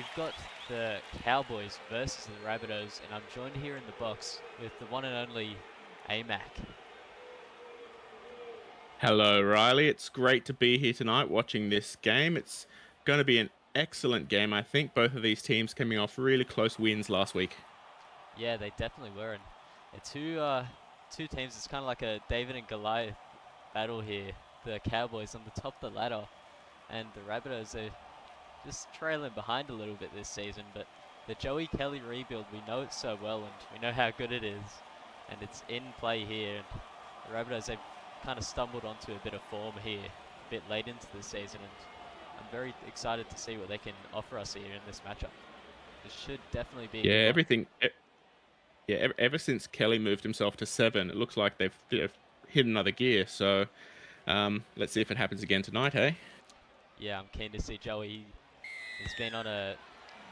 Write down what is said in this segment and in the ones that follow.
we've got the Cowboys versus the Rabbitohs, and I'm joined here in the box with the one and only AMAC. Hello, Riley. It's great to be here tonight watching this game. It's going to be an excellent game, I think. Both of these teams coming off really close wins last week. Yeah, they definitely were. And two teams, it's kind of like a David and Goliath battle here. The Cowboys on the top of the ladder, and the Rabbitohs are just trailing behind a little bit this season. But the Joey Kelly rebuild, we know it so well, and we know how good it is. And it's in play here. And the Rabbitohs, they've kind of stumbled onto a bit of form here, a bit late into the season, and I'm very excited to see what they can offer us here in this matchup. It should definitely be ever since Kelly moved himself to 7, it looks like they've hit another gear. So let's see if it happens again tonight, hey? Yeah, I'm keen to see Joey. He's been on a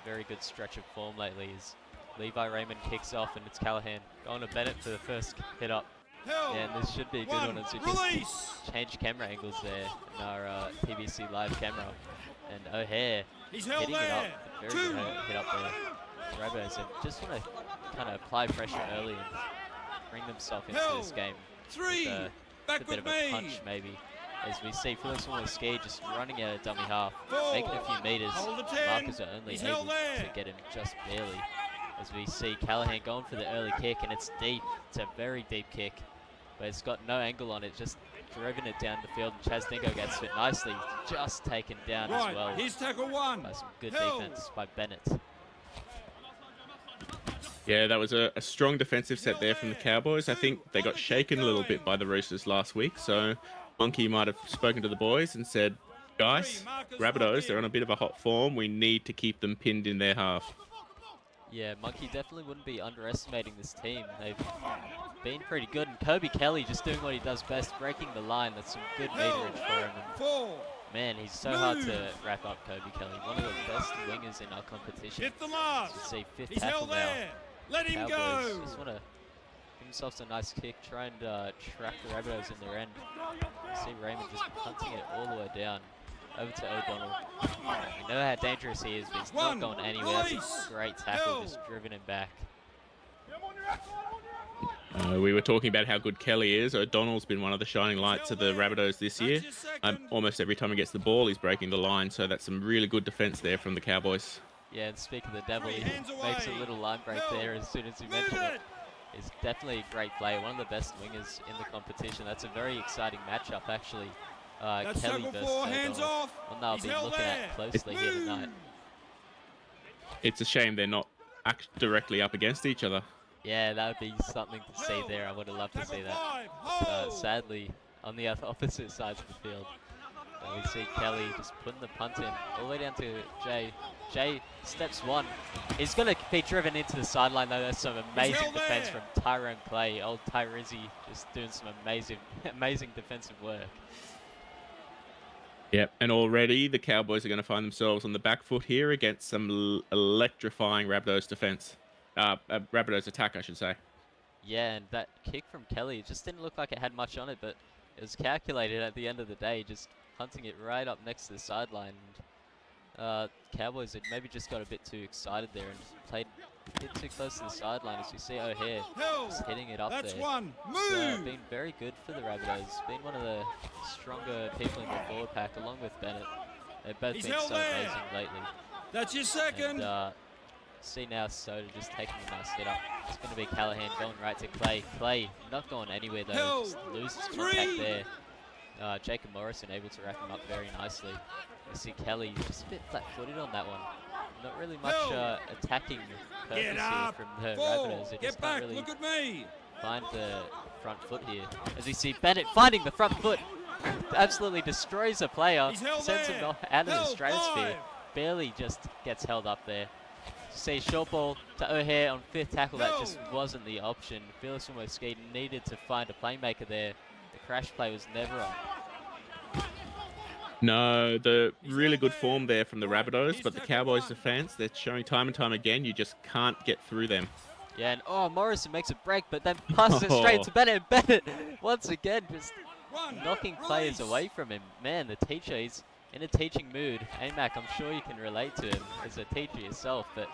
very good stretch of form lately. As Levi Raymond kicks off, and it's Callahan going to Bennett for the first hit up. Yeah, and this should be a good one as we just change camera angles there in our TBC live camera. And O'Hare hitting it up, very good hit up there. The Rabbitohs just want to kind of apply pressure early and bring themselves into this game with a bit of a punch maybe. As we see Felix Ski just running out of dummy half, making a few meters. Markers are only able to get him just barely. As we see Callahan going for the early kick, and it's deep. It's a very deep kick, but it's got no angle on it, just driven it down the field, and Chaz Dingo gets it nicely, just taken down as well. Here's tackle one. By some good defense by Bennett. Yeah, that was a strong defensive set there from the Cowboys. I think they got shaken a little bit by the Roosters last week, so Monkey might have spoken to the boys and said, guys, Rabbitohs, they're on a bit of a hot form. We need to keep them pinned in their half. Yeah, Monkey definitely wouldn't be underestimating this team. They've been pretty good, and Kobe Kelly just doing what he does best, breaking the line. That's some good meterage for him. And man, he's so hard to wrap up, Kobe Kelly. One of the best wingers in our competition. Hit the last. You see fifth tackle now. Let him Cowboys go. just want to give themselves a nice kick, try and trap the Rabbitohs in their end. You see Raymond just punting it all the way down. Over to O'Donnell. We know how dangerous he is, but he's not going anywhere. That's a great tackle, just driven him back. We were talking about how good Kelly is. O'Donnell's been one of the shining lights of the Rabbitohs this year. Almost every time he gets the ball, he's breaking the line, so that's some really good defense there from the Cowboys. Yeah, and speak of the devil, he makes a little line break there as soon as you mention it. He's definitely a great player, one of the best wingers in the competition. That's a very exciting matchup, actually. Kelly versus O'Donnell. One they'll be looking at closely here tonight. It's a shame they're not directly up against each other. Yeah, that would be something to see there. I would have loved to see that. Sadly, on the opposite sides of the field, we see Kelly just putting the punt in all the way down to Jay. Jay steps one. He's going to be driven into the sideline though. That's some amazing defense from Tyrone Clay. Old Tyrizzi just doing some amazing defensive work. Yep, and already the Cowboys are going to find themselves on the back foot here against some electrifying Rabbitohs defense. Rabbitohs attack, I should say. Yeah, and that kick from Kelly, it just didn't look like it had much on it, but it was calculated at the end of the day, just hunting it right up next to the sideline. Cowboys had maybe just got a bit too excited there and just played a bit too close to the sideline, as we see O'Hare just hitting it up there. It's been very good for the Rabbitohs. Been one of the stronger people in the forward pack, along with Bennett. They've both been so amazing lately. That's your second. And, see now Soda just taking a nice hit up. It's going to be Callahan going right to Clay. Clay not going anywhere though, just loses contact there. Jacob Morrison able to wrap him up very nicely. You see Kelly just a bit flat-footed on that one. Not really much attacking purpose here from the Rabbitohs. They just can't really find the front foot here. As we see Bennett finding the front foot, absolutely destroys a player, sends him out of the stratosphere. Barely just gets held up there. See short ball to O'Hare on fifth tackle. That just wasn't the option. Felix Ski needed to find a playmaker there. The crash play was never on. No, the really good form there from the Rabbitohs, but the Cowboys defense, they're showing time and time again, you just can't get through them. Yeah, and Morrison makes a break, but then passes it straight to Bennett. Bennett, once again, just knocking players away from him. Man, the teacher, he's in a teaching mood. AMAC, I'm sure you can relate to him as a teacher yourself, but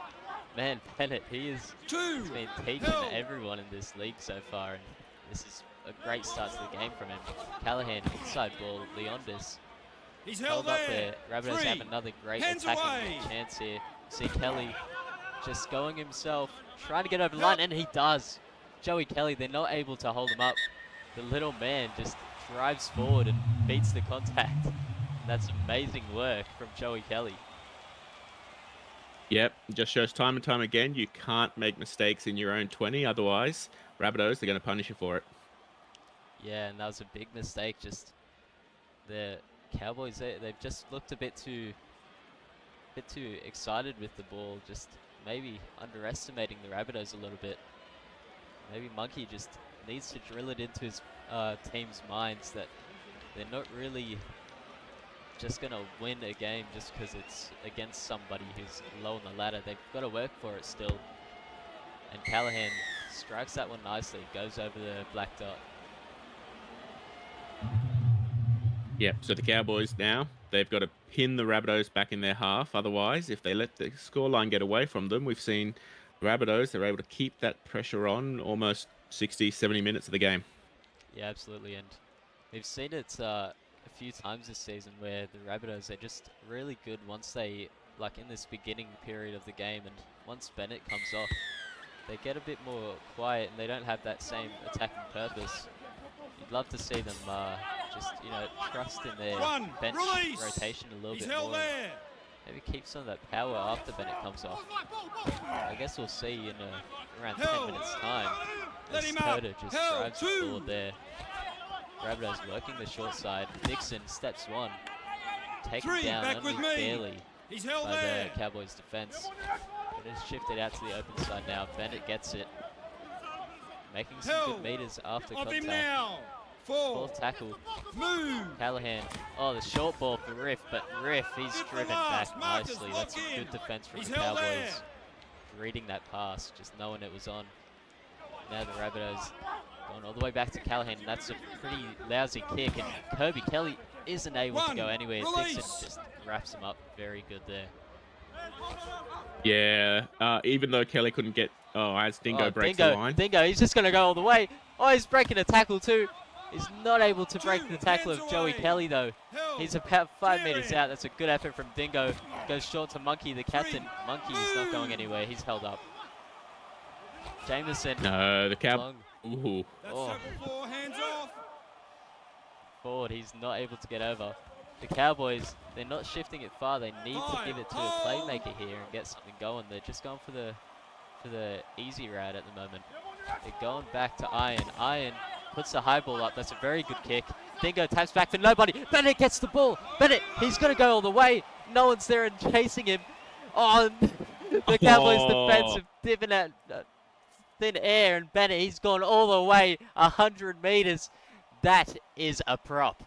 man, Bennett, he's been teaching everyone in this league so far, and this is a great start to the game from him. Callahan, inside ball, Leondis. He's held Up there. there. Rabbitohs have another great attacking chance here. See Kelly just going himself, trying to get over the line, and he does. Joey Kelly, they're not able to hold him up. The little man just drives forward and beats the contact. That's amazing work from Joey Kelly. Yep, just shows time and time again you can't make mistakes in your own 20, otherwise Rabbitohs, they're going to punish you for it. Yeah, and that was a big mistake. Just the Cowboys, they've just looked a bit too excited with the ball, just maybe underestimating the Rabbitohs a little bit. Maybe Monkey just needs to drill it into his team's minds that they're not really just going to win a game just because it's against somebody who's low on the ladder. They've got to work for it still. And Callahan strikes that one nicely, goes over the black dot. Yep, so the Cowboys now, they've got to pin the Rabbitohs back in their half. Otherwise, if they let the scoreline get away from them, we've seen the Rabbitohs, they're able to keep that pressure on almost 60, 70 minutes of the game. Yeah, absolutely. And we've seen it a few times this season where the Rabbitohs, they're just really good once they, like in this beginning period of the game, and once Bennett comes off, they get a bit more quiet and they don't have that same attacking purpose. You'd love to see them just, trust in their bench rotation a little bit more. Maybe keep some of that power after Bennett comes off. I guess we'll see in around 10 minutes time as Herder just drives forward there. Rabbitohs working the short side. Dixon steps one. Taken down only barely by the Cowboys defense. It is shifted out to the open side now. Bennett gets it. Making some good meters after contact. Fourth tackle. Callahan. Oh, the short ball for Riff, but Riff, he's driven back nicely. That's a good defense from the Cowboys. Reading that pass, just knowing it was on. Now the Rabbitohs going all the way back to Callahan. That's a pretty lousy kick, and Kirby Kelly isn't able to go anywhere. Dixon just wraps him up very good there. Yeah, even though Kelly couldn't get... Oh, as Dingo breaks the line. Dingo, he's just going to go all the way. Oh, he's breaking a tackle too. He's not able to break the tackle of Joey Kelly, though. He's about 5 meters out. That's a good effort from Dingo. Goes short to Monkey, the captain. Monkey is not going anywhere. He's held up. Jameson. No, the Cow... Ooh. Oh. Forward, he's not able to get over. The Cowboys, they're not shifting it far. They need to give it to a playmaker here and get something going. They're just going for the easy route at the moment. They're going back to Iron. Iron puts the high ball up. That's a very good kick. Dingo taps back for nobody. Bennett gets the ball. Bennett, he's going to go all the way. No one's there and chasing him. Oh, the Cowboys defense have dipping at thin air, and Bennett, he's gone all the way 100 meters. That is a prop.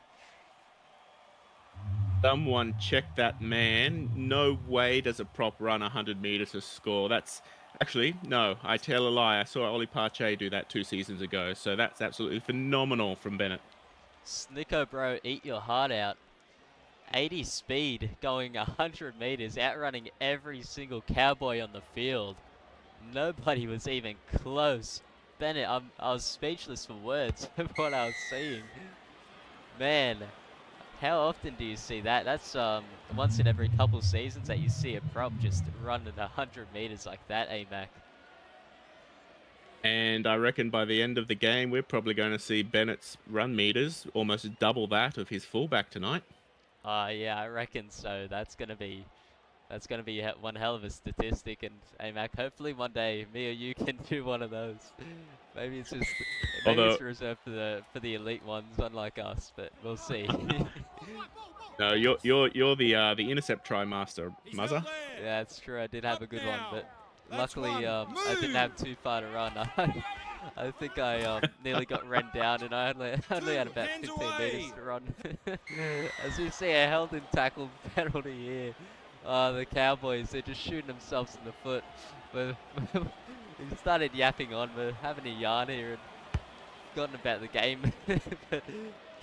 Someone check that man. No way does a prop run 100 meters to score. That's... Actually, no, I tell a lie. I saw Ollie Parche do that 2 seasons ago, so that's absolutely phenomenal from Bennett. Snicko, bro, eat your heart out. 80 speed, going 100 meters, outrunning every single Cowboy on the field. Nobody was even close. Bennett, I was speechless for words of what I was seeing. Man, how often do you see that? That's once in every couple seasons that you see a prop just run at 100 meters like that, AMAC. And I reckon by the end of the game, we're probably going to see Bennett's run meters almost double that of his fullback tonight. Yeah, I reckon so. That's gonna be one hell of a statistic, and AMAC, hopefully one day me or you can do one of those. Maybe it's just it's reserved for the elite ones, unlike us, but we'll see. No, you're the intercept try master, Muzza. Yeah, that's true. I did have a good one, but luckily I didn't have too far to run. I think I nearly got run down, and I only had about 15 meters to run. As we see, a held in tackle penalty here. The Cowboys, they're just shooting themselves in the foot. We started yapping on, we're having a yarn here and forgotten about the game. But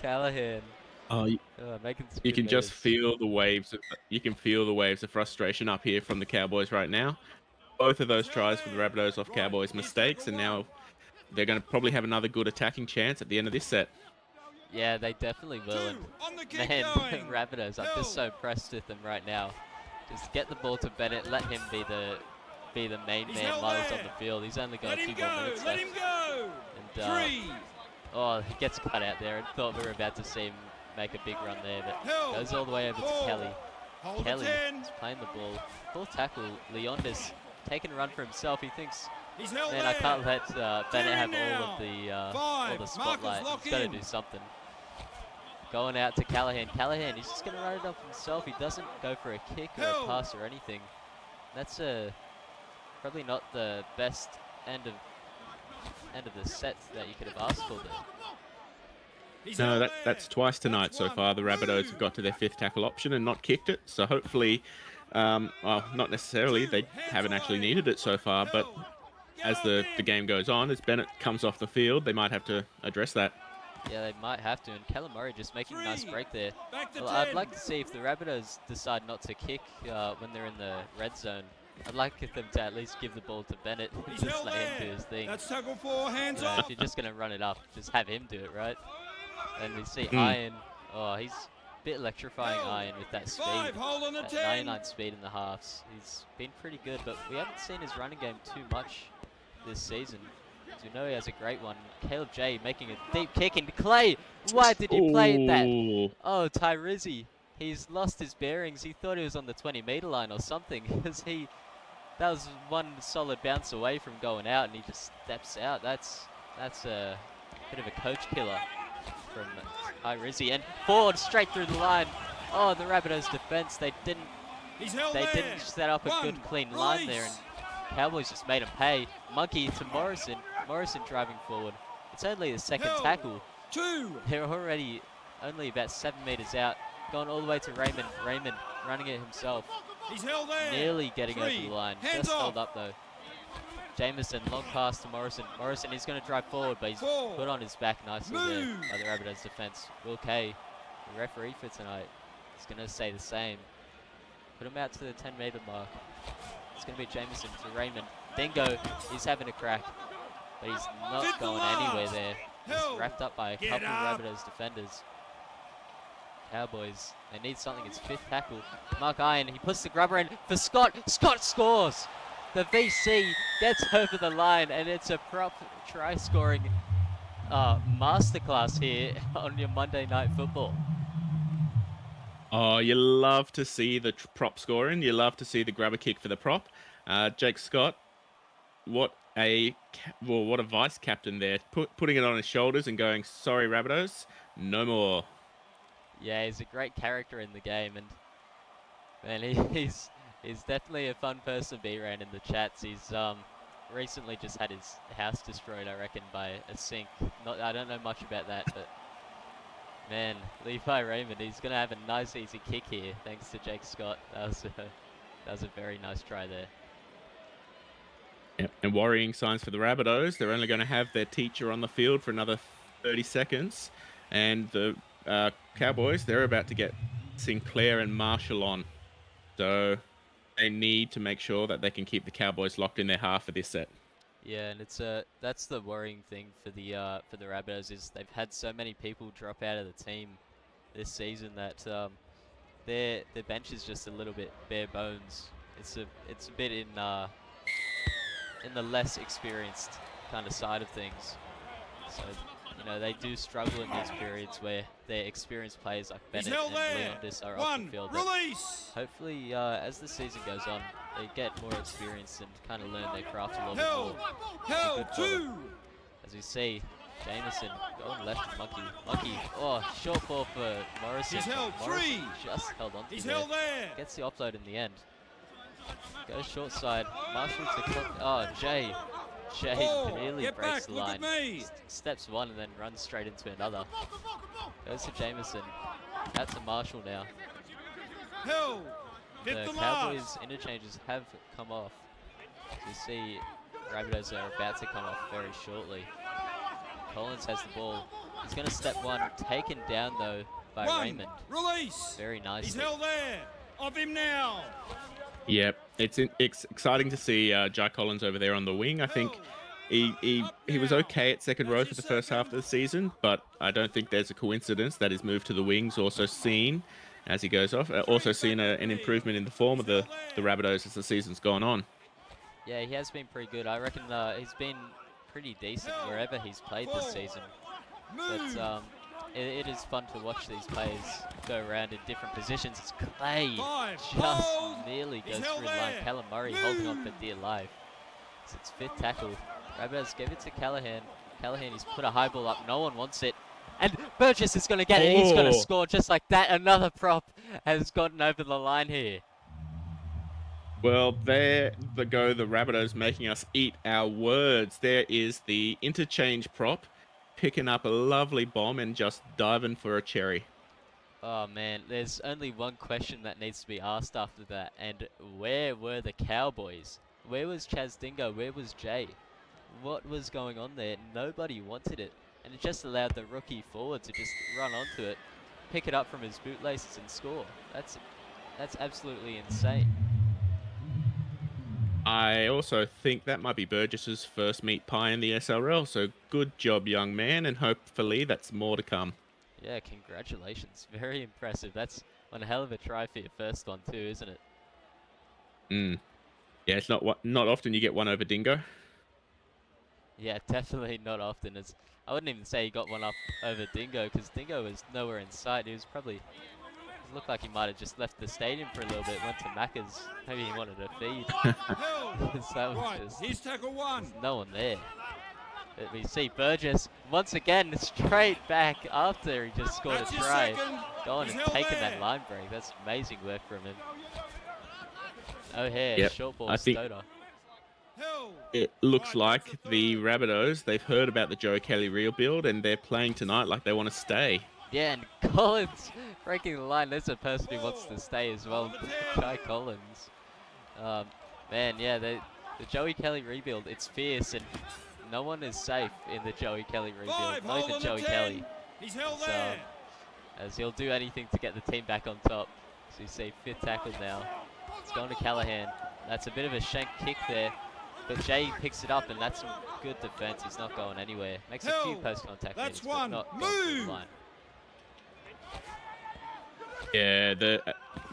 Callahan, Oh, Making some you good can just moves. feel the waves. You can feel the waves of frustration up here from the Cowboys right now. Both of those tries for the Rabbitohs off Cowboys mistakes, and now they're going to probably have another good attacking chance at the end of this set. Yeah, they definitely will. And man, Rabbitohs, I'm just so impressed with them right now. Just get the ball to Bennett, let him be the main man while he's on the field. He's only got a few more minutes left. And oh, he gets cut out there, and thought we were about to see him make a big run there, but goes all the way over to Kelly. Kelly is playing the ball. Full tackle. Leondis taking a run for himself. He thinks, man, I can't let Bennett have all the spotlight. He's got to do something. Going out to Callahan. Callahan, he's just going to run it up himself. He doesn't go for a kick or a pass or anything. That's probably not the best end of the set that you could have asked for there. No, that's twice tonight so far. The Rabbitohs have got to their 5th tackle option and not kicked it. So hopefully, well, not necessarily. They haven't actually needed it so far. But as the game goes on, as Bennett comes off the field, they might have to address that. Yeah, they might have to. And Callum Murray just making a nice break there. Well, I'd like to see if the Rabbitohs decide not to kick when they're in the red zone. I'd like them to at least give the ball to Bennett and just let him do his thing. That's tackle 4, hands up. If you're just going to run it up, just have him do it, right? And we see Iron. Oh, he's a bit electrifying, Iron, with that speed. 99 speed in the halves. He's been pretty good, but we haven't seen his running game too much this season. As we know, he has a great one. Caleb J making a deep kick into Clay. Why did you play that? Oh, Tyrizzi. He's lost his bearings. He thought he was on the 20-meter line or something, because that was one solid bounce away from going out, and he just steps out. That's a bit of a coach killer from Tyrizzi, and forward straight through the line. Oh, the Rabbitohs defense, they didn't set up a good clean line there, and Cowboys just made him pay. Monkey to Morrison. Morrison driving forward. It's only the second tackle. They're already only about 7 meters out. Going all the way to Raymond. Raymond running it himself. Nearly getting over the line. Just held up though. Jameson, long pass to Morrison. Morrison is going to drive forward, but he's put on his back nicely there by the Rabbitohs defense. Will Kay, the referee for tonight, is going to say the same. Put him out to the 10-meter mark. It's going to be Jameson to Raymond. Dingo, he's having a crack, but he's not going anywhere there. He's wrapped up by a couple of Rabbitohs defenders. Cowboys, they need something. It's 5th tackle. Mark Iron, he puts the grubber in for Scott. Scott scores! The VC gets over the line, and it's a prop try-scoring masterclass here on your Monday Night Football. Oh, you love to see the prop scoring. You love to see the grubber kick for the prop. Jake Scott, what a vice captain there, putting it on his shoulders and going, "Sorry, Rabbitohs, no more." Yeah, he's a great character in the game, and man, he's definitely a fun person to be around in the chats. He's recently just had his house destroyed, I reckon, by a sink. I don't know much about that, but man, Levi Raymond, he's gonna have a nice easy kick here, thanks to Jake Scott. That was a very nice try there. Yep. And worrying signs for the Rabbitohs. They're only going to have their teacher on the field for another 30 seconds, and the Cowboys, they're about to get Sinclair and Marshall on. So they need to make sure that they can keep the Cowboys locked in their half of this set. Yeah, and that's the worrying thing for the Rabbitohs, is they've had so many people drop out of the team this season that their bench is just a little bit bare bones. It's a bit in the less experienced kind of side of things. So, you know, they do struggle in these periods where their experienced players like Bennett and Leondis are off the field. Hopefully, as the season goes on, they get more experience and kind of learn their craft a little bit more. As we see, Jameson going left to Monkey. Monkey, oh, short ball for Morrison. Morrison just held on to there. Gets the offload in the end. Goes short side. Marshall to Cook. Oh, Jay nearly breaks the line. Steps one and then runs straight into another. Goes to Jameson. Out to Marshall now. The Cowboys interchanges have come off. As you see, Rabbitohs are about to come off very shortly. Collins has the ball. He's going to step one. Taken down though by One. Raymond. Release. Very He's nicely. held there. Off him now. Yep, it's exciting to see Jai Collins over there on the wing. I think he was okay at second row for the first half of the season, but I don't think there's a coincidence that his move to the wings also seen as he goes off. Also seen an improvement in the form of the Rabbitohs as the season's gone on. Yeah, he has been pretty good. I reckon he's been pretty decent wherever he's played this season. But it is fun to watch these players go around in different positions. It's Clay just nearly goes through the line. Callum Murray holding on for dear life. It's its fifth tackle. Rabbitohs give it to Callahan. Callahan, he's put a high ball up. No one wants it. And Burgess is going to get it. He's going to score just like that. Another prop has gotten over the line here. Well, there go the Rabbitohs making us eat our words. There is the interchange prop picking up a lovely bomb and just diving for a cherry. Oh man, there's only one question that needs to be asked after that, and where were the Cowboys? Where was Chaz Dingo? Where was Jay? What was going on there? Nobody wanted it, and it just allowed the rookie forward to just run onto it, pick it up from his bootlaces and score. That's absolutely insane. I also think that might be Burgess's first meat pie in the SRL, so good job, young man, and hopefully that's more to come. Yeah, congratulations. Very impressive. That's one hell of a try for your first one too, isn't it? Yeah, it's not often you get one over Dingo. Yeah, definitely not often. I wouldn't even say he got one up over Dingo, because Dingo was nowhere in sight. He was probably... It looked like he might have just left the stadium for a little bit, went to Macca's. Maybe he wanted a feed. So that was just... Here's tackle one. There's no one there. But we see Burgess once again straight back after he just scored a try. Going and taking that line break. That's amazing work from him. O'Hare, short ball, Stoder. It looks like the Rabbitohs, they've heard about the Joe Kelly rebuild and they're playing tonight like they want to stay. Yeah, and Collins breaking the line. There's a person who wants to stay as well. Jai Collins. Man, yeah, the Joey Kelly rebuild, it's fierce, and no one is safe in the Joey Kelly rebuild. Not even Joey Kelly. So, as he'll do anything to get the team back on top. So you see fifth tackle now. It's going to Callahan. That's a bit of a shank kick there. But Jay picks it up, and that's some good defense. He's not going anywhere. Makes a few post-contact moves, but not going through the line. Yeah,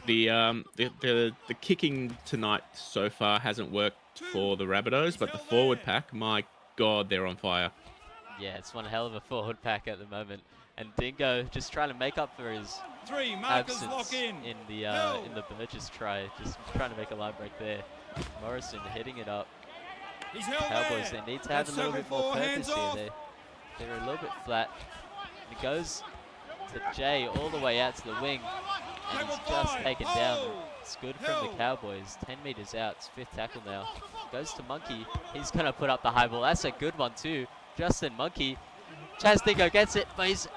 the kicking tonight so far hasn't worked for the Rabbitohs, but the forward pack, my God, they're on fire. Yeah, it's one hell of a forward pack at the moment, and Dingo just trying to make up for his absence in the Burgess try, just trying to make a line break there. Morrison hitting it up. Cowboys, they need to have a little bit more purpose here. They're a little bit flat. It goes to Jay all the way out to the wing, and he's just taken down. It's good from the Cowboys. 10 meters out. It's fifth tackle now. Goes to Monkey. He's going to put up the high ball. That's a good one too. Justin Monkey. Chaz Dingo gets it, but he's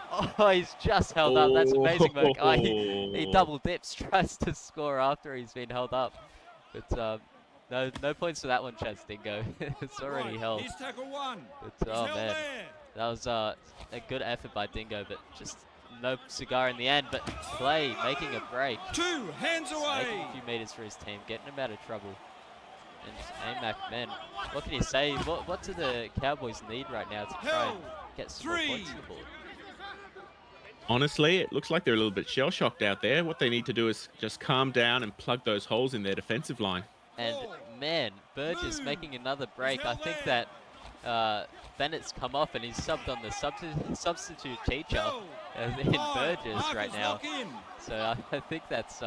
just held up. That's amazing work. Oh, he double dips, tries to score after he's been held up. But no points for that one, Chaz Dingo. It's already held. But oh man, that was a good effort by Dingo, but just no cigar in the end. But Clay making a break. 2 hands away. Making a few meters for his team, getting him out of trouble. And AMAC, man, what can you say? What do the Cowboys need right now to try and get some more points on the board? Honestly, it looks like they're a little bit shell-shocked out there. What they need to do is just calm down and plug those holes in their defensive line. And man, Burgess making another break. I think that Bennett's come off and he's subbed on the substitute teacher in Burgess right now. So I think that's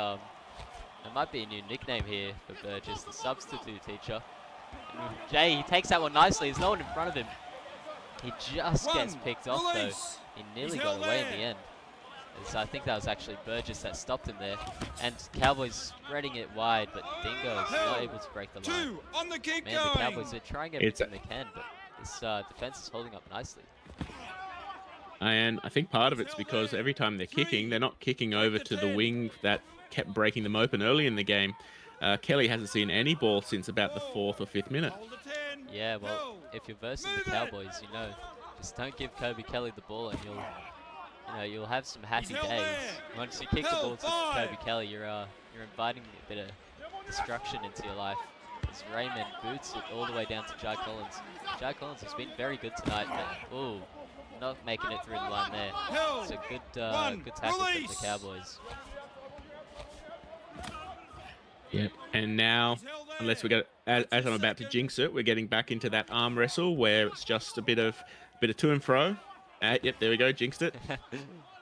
there might be a new nickname here for Burgess, the substitute teacher. And Jay, he takes that one nicely. There's no one in front of him. He just gets picked off though. He nearly got away in the end. So I think that was actually Burgess that stopped him there. And Cowboys spreading it wide, but Dingo is not able to break the line. Man, the Cowboys are trying everything they can, but this defense is holding up nicely. And I think part of it's because every time they're kicking, they're not kicking over to the wing that kept breaking them open early in the game. Kelly hasn't seen any ball since about the 4th or 5th minute. Yeah, well, if you're versing the Cowboys, you know, just don't give Kobe Kelly the ball and you know, you'll have some happy held days. there. Once you kick the ball Held to 5. Kobe Kelly, you're inviting a bit of destruction into your life. As Raymond boots it all the way down to Jai Collins. Jai Collins has been very good tonight, but ooh, not making it through the line there. It's a good good tackle from the Cowboys. Yep. And now, unless we get, as I'm about to jinx it, we're getting back into that arm wrestle where it's just a bit of to and fro. Yep, there we go, jinxed it.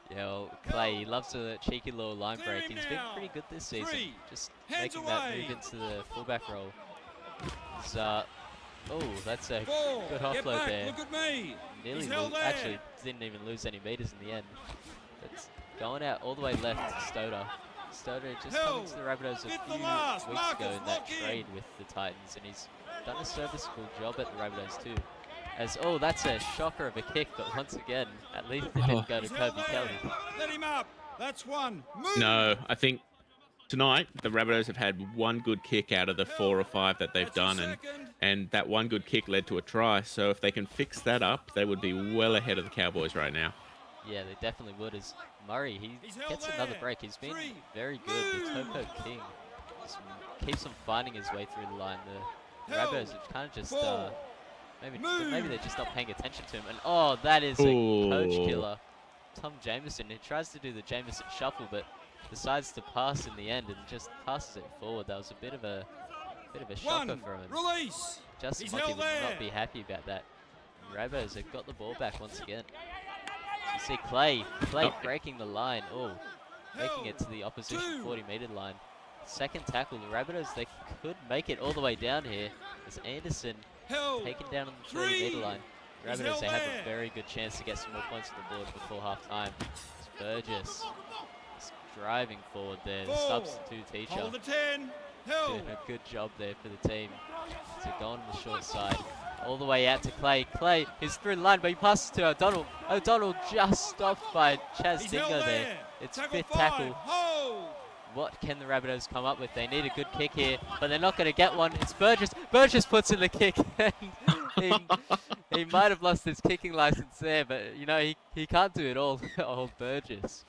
Yeah, well, Clay, he loves a cheeky little line break. He's been pretty good this season, just making that move into the fullback role. He's, oh, that's a good offload there. Look at me. Nearly actually didn't even lose any meters in the end. It's going out all the way left to Stoder. Stoder just coming to the Rabbitohs a few weeks ago in that trade with the Titans, and he's done a serviceable job at the Rabbitohs too. As, oh, that's a shocker of a kick, but once again, at least it didn't go to Kobe Kelly. Let him up. That's one. Move. No, I think tonight the Rabbitohs have had one good kick out of the 4 or 5 that they've done, and that one good kick led to a try. So if they can fix that up, they would be well ahead of the Cowboys right now. Yeah, they definitely would. As Murray, he gets another break. He's been very good. The Toko King just keeps on finding his way through the line. The Rabbitohs have kind of just maybe they're just not paying attention to him. And oh, that is a coach killer. Tom Jameson, who tries to do the Jameson shuffle, but decides to pass in the end and just passes it forward. That was a bit of a shocker for him. Release. Justin Monkey would not be happy about that. Rabbitohs have got the ball back once again. You see Clay breaking the line. Oh, making it to the opposition 40-meter line. Second tackle, the Rabbitohs, they could make it all the way down here. As Anderson taken down on the 30-meter line. Rabbitohs, they have a very good chance to get some more points on the board before half-time. It's Burgess is driving forward there, the substitute teacher. Doing a good job there for the team. So going on the short side. All the way out to Clay. Clay is through the line, but he passes to O'Donnell. O'Donnell just stopped by Chaz Dingo there. It's fifth tackle. What can the Rabbitohs come up with? They need a good kick here, but they're not going to get one. It's Burgess. Burgess puts in the kick. he might have lost his kicking license there, but you know he can't do it all. Old Burgess.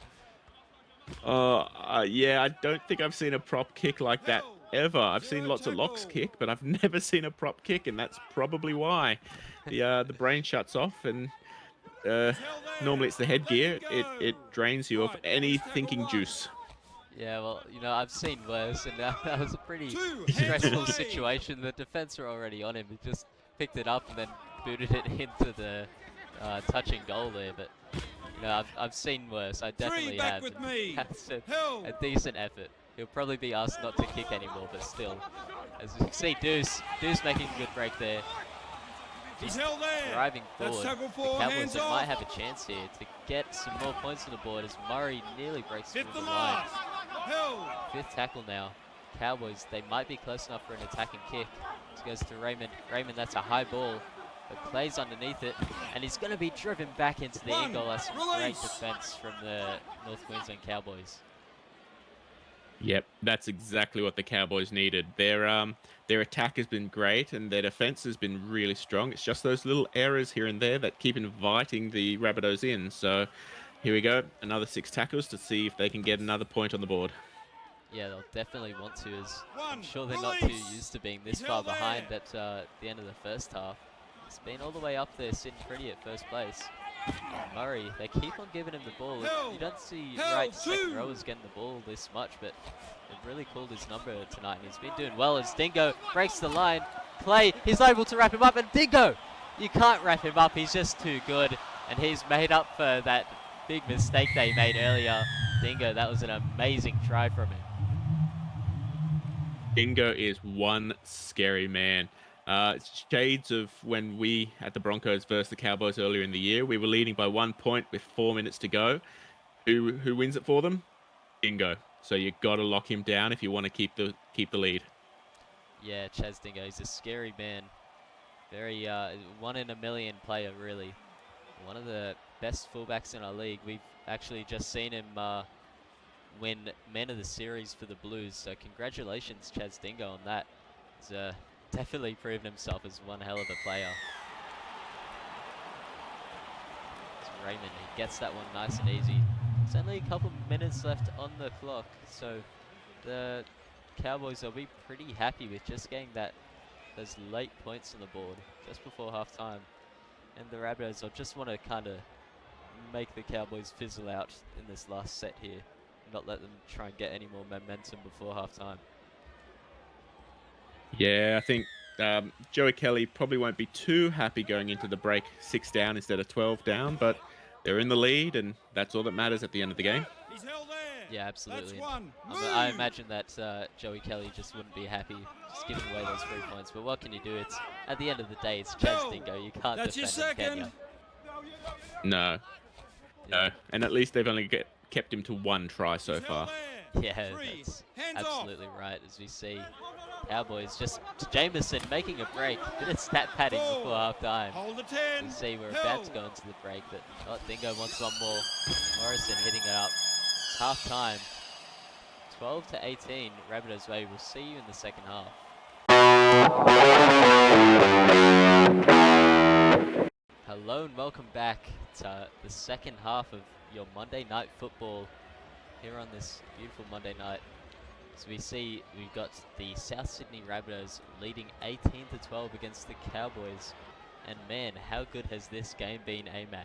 Yeah, I don't think I've seen a prop kick like that ever. I've seen lots of locks kick, but I've never seen a prop kick, and that's probably why. The brain shuts off, and normally it's the headgear. It drains you of any thinking juice. Yeah, well, you know, I've seen worse, and that was a pretty stressful situation. The defense were already on him. He just picked it up and then booted it into the touching goal there. But, you know, I've seen worse. I definitely have. That's a decent effort. He'll probably be asked not to kick anymore, but still. As you can see, Deuce making a good break there. He's held there. Driving forward. The Cowboys might have a chance here to get some more points on the board as Murray nearly breaks through the line. Fifth tackle now. Cowboys, they might be close enough for an attacking kick. This goes to Raymond. Raymond, that's a high ball. But plays underneath it. And he's going to be driven back into the end goal. That's some great defense from the North Queensland Cowboys. Yep, that's exactly what the Cowboys needed. Their attack has been great, and their defense has been really strong. It's just those little errors here and there that keep inviting the Rabbitohs in. So here we go, another 6 tackles to see if they can get another point on the board. Yeah, they'll definitely want to, as I'm sure they're not too used to being this far behind at the end of the first half. It's been all the way up there, sitting pretty at first place. And Murray, they keep on giving him the ball. You don't see second rowers getting the ball this much, but they've really called his number tonight, and he's been doing well as Dingo breaks the line. Clay, he's able to wrap him up, and Dingo! You can't wrap him up, he's just too good, and he's made up for that big mistake they made earlier. Dingo, that was an amazing try from him. Dingo is one scary man. Shades of when we at the Broncos versus the Cowboys earlier in the year. We were leading by 1 point with 4 minutes to go. Who wins it for them? Dingo. So you got to lock him down if you want to keep the lead. Yeah, Chaz Dingo, he's a scary man. Very 1 in a million player, really. One of the best fullbacks in our league. We've actually just seen him win Man of the Series for the Blues. So congratulations, Chaz Dingo, on that. He's definitely proven himself as one hell of a player. Raymond. He gets that one nice and easy. There's only a couple minutes left on the clock, so the Cowboys will be pretty happy with just getting those late points on the board just before halftime. And the Rabbitohs will just want to kind of make the Cowboys fizzle out in this last set here, not let them try and get any more momentum before halftime. Yeah, I think Joey Kelly probably won't be too happy going into the break 6 down instead of 12 down, but they're in the lead, and that's all that matters at the end of the game. He's held there. Yeah, absolutely. That's one. I imagine that Joey Kelly just wouldn't be happy just giving away those 3 points, but what can you do? It's at the end of the day, it's Chaz Dingo. You can't That's your defend him, can second. you? No. Yeah. No, and at least they've only kept him to 1 try so He's far. held there. Yeah, Three. that's Hands absolutely right. As we see, Cowboys just Jameson making a break. Bit of stat padding before half time. Hold the 10. We see we're about to go into the break, but Dingo wants one more. Morrison hitting it up. It's half time. 12 to 18. Rabbitohs way. We'll see you in the second half. Hello and welcome back to the second half of your Monday Night Football here on this beautiful Monday night. So we see we've got the South Sydney Rabbitohs leading 18 to 12 against the Cowboys. And man, how good has this game been, AMAC?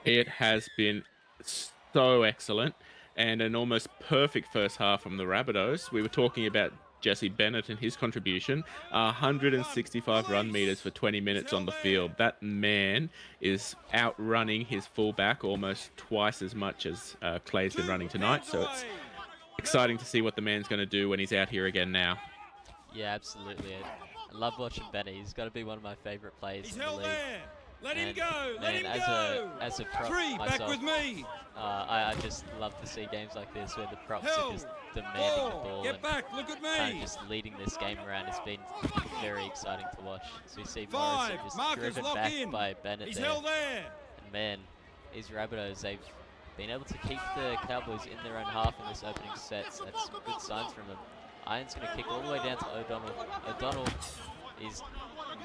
It has been so excellent, and an almost perfect first half from the Rabbitohs. We were talking about Jesse Bennett and his contribution, 165 run meters for 20 minutes on the field. That man is outrunning his fullback almost twice as much as Clay's been running tonight. So it's exciting to see what the man's going to do when he's out here again now. Yeah, absolutely. I love watching Bennett. He's got to be one of my favorite players He's in the held league. there. Let him And, go. Let man, him go. as a prop 3. myself, Back with me. I just love to see games like this where the props Held. are just demanding the 4. ball Get and back. Look at kind me. of just leading this game around. It's been very exciting to watch. So we see 5. Morrison just Marcus, driven lock back in. by Bennett He's there. held there. And man, these Rabbitohs, they've been able to keep the Cowboys in their own half in this opening set. So that's good signs from them. Iron's going to kick all the way down to O'Donnell. O'Donnell is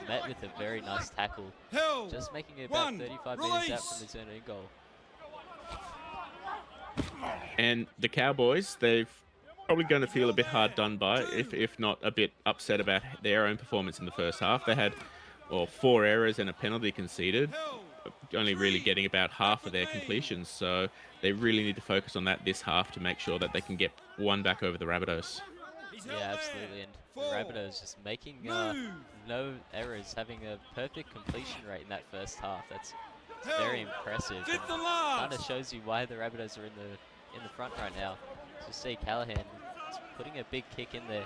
met with a very nice tackle, Held. just making it about 1. 35 meters out Release. from his own goal. And the Cowboys, they've probably going to feel a bit hard done by, if not a bit upset about their own performance in the first half. They had 4 errors and a penalty conceded, only really getting about half of their completions. So they really need to focus on that this half to make sure that they can get one back over the Rabbitohs. Yeah, absolutely. And the 4. Rabbitohs just making no errors, having a perfect completion rate in that first half. That's very impressive. Fifth and Kind last. of shows you why the Rabbitohs are in the front right now. So see Callahan is putting a big kick in there,